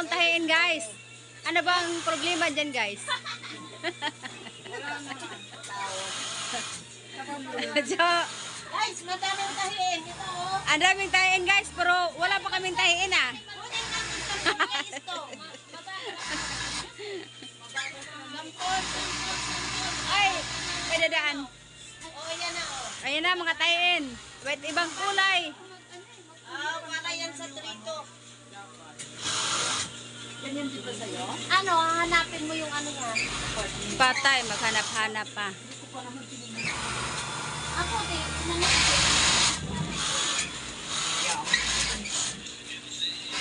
akong tahiin, guys. Ano bang problema dyan, guys? So, Guys, madaming tahiin. Ito, oh. ang daming tahiin, guys, pero wala pa kaming tahiin, ah. Kunin natin sa mga isto. Sampol. Ay, may dadaan. Oh, yan na, oh. Ayan na, mga tahiin. Wait, ibang kulay. Ah, para yan sa trito. Ganyan dito sa'yo? Ano, hahanapin mo yung ano yan? Patay, maghanap-hanap pa. Ako, di.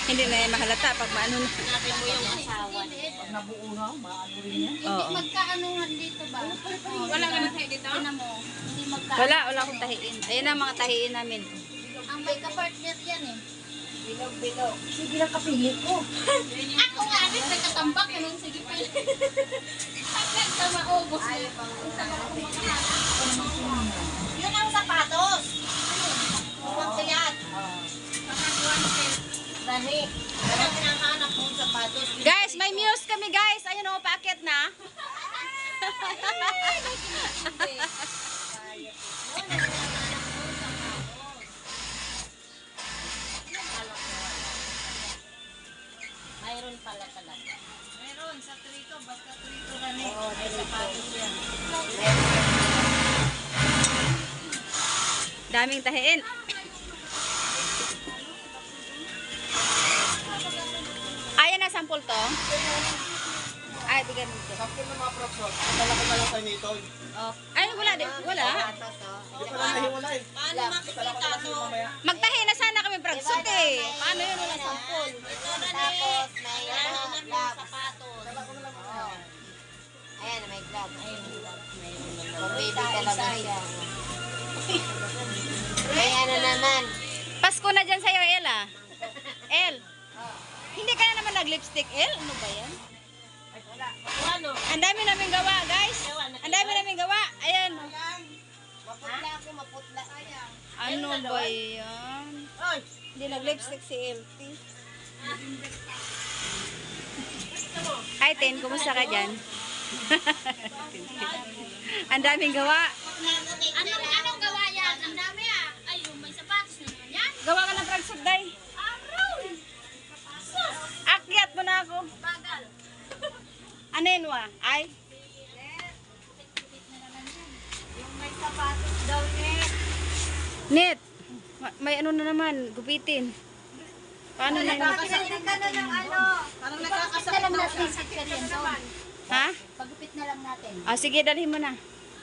Hindi na yan mahalata pag maano na. Hanapin mo yung asawa niya. Pag nabuo na, maano rin yan. Oo. Magkaanuhan dito ba? Wala ka na tayo dito? Mo, hindi magkaanuhan. Wala akong tahiin. Ayan na mga tahiin namin. Ang may kapartner yan eh. Bilog. Sige lang kapili ko. Ako nga rin, nagkatambak yun. Sige pa. Pagkat sa maubos. Yun ang sapatos. Huwag yan. Dani. Yan ang hinahanap mong sapatos. Guys, may muse kami, guys. Ayun o, paakit na. Mayroon pala talaga. Meron, sa trito, basta trito rin eh. Oo, may sapatos yan. Daming tahiin. Ayan na, sample to. Ay, bigyan mo ito. Sakto na mga props. Dala ko na lang sa nito. Oh. Ay, wala din. Wala. Hindi pa lang nahiwalay. Paano makikita to? Magtahi na sana kami pragsot eh. Paano yun? Wala sample. Ito na tapos may hinahanap mong sapatos. Ayan, may glove. Baby talaga siya. May ano naman. Pasko na dyan sa'yo, El ah. El. Hindi ka na naman nag-lipstick, El? Ano ba yan? Ano? Ang dami namin gawa, guys. Ang dami namin gawa. Ayan. Maputla ako, maputla. Ano ba yan? Hindi nag-lipstick si LT. Hi, Tin. Kumusta ka dyan? Ang daming gawa. Anong gawa yan? Ang dami ah. Ay, may sapatos na naman yan. Gawa ka ng pragsot, day. Aroy! Akyat mo na ako. Bagal. Ano yun, wa? Ay. Yung may sapatos daw net. Net. May ano na naman. Gupitin. Paano na yun? Pagpipit ka na ng ano. Parang Pagpipit na lang natin. Ha? Pagpipit na lang natin. Ah, sige, dalhin mo na.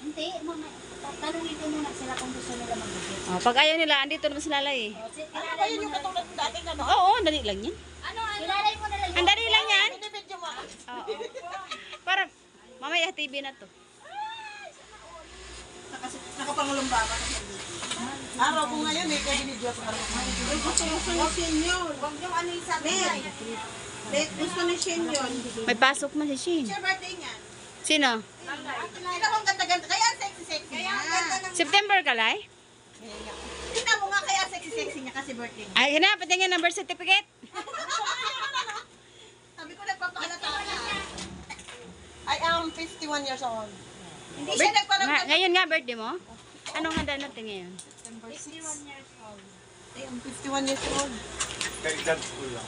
Hindi, mama. Tanungin ko muna sila kung gusto nila magpipit. Oh, pag ayaw nila, andito naman sila eh. Ano ba yun yung katulad ng dating ano? Oo, dali lang yan. Ano? Kilalay mo na lang. Ang dali lang yan. Binibidyo mo. Oo. Para, mamaya TV na to. Nakapangulong baba na siya dito. Araw ko ngayon eh, kaya binibidyo ko araw ko ngayon. Gusto ni Senior. Huwag yung ano yung sabi niya. Gusto ni Senior. May pasok man si Shin. Siya birthday niya. Sino? Tingnan mo ang ganda-ganda. Kaya ang sexy-sexy niya. Kaya ang ganda ng... September ka, Lai? Tingnan mo nga kaya ang sexy-sexy niya kasi birthday niya. Ay, na, patingin ng birth certificate. Sabi ko nagpapahalata na. I am 51 years old. Hindi siya Nga, nagparamdam. ngayon nga, birthday mo? Anong handa natin ngayon? September 6. I am 51 years old. Kaya dance ko lang.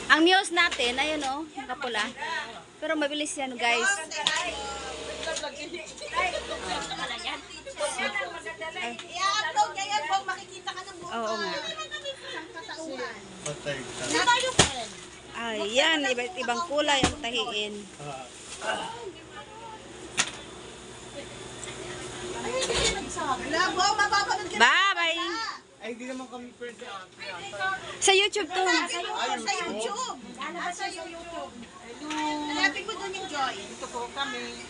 Ang news natin, ayun o, kapula. Pero mabilis yan, guys. I-upload niya yan kung makikita ka ng buong Oo nga. katauhan. Patay ka. Ayan, iba't ibang kulay ang tahiin. Labo, mapapanood ka Bye-bye! Ay, hindi naman kami pwede ate. Sa YouTube to. sa YouTube. Sa YouTube. Hanapin mo doon yung Joy. Dito po kami.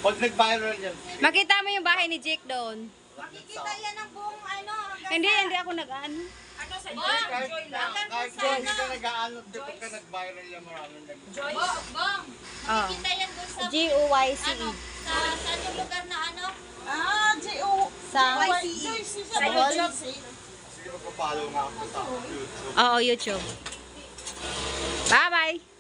Pag nag-viral yan. Makita mo yung bahay ni Jake doon. Makikita yan ng buong ano. Hindi ako nag-ano. Kahit hindi ka nag-aano, di pa ka nag-viral yan maraming nag- Bong, Oh. kita yan doon sa G-O-Y-C-E. saan yung lugar na ano? Ah, J.O. Sa YCE. Sa Bohol. Nagpa-follow nga ako sa YouTube. Oo, YouTube. Bye-bye!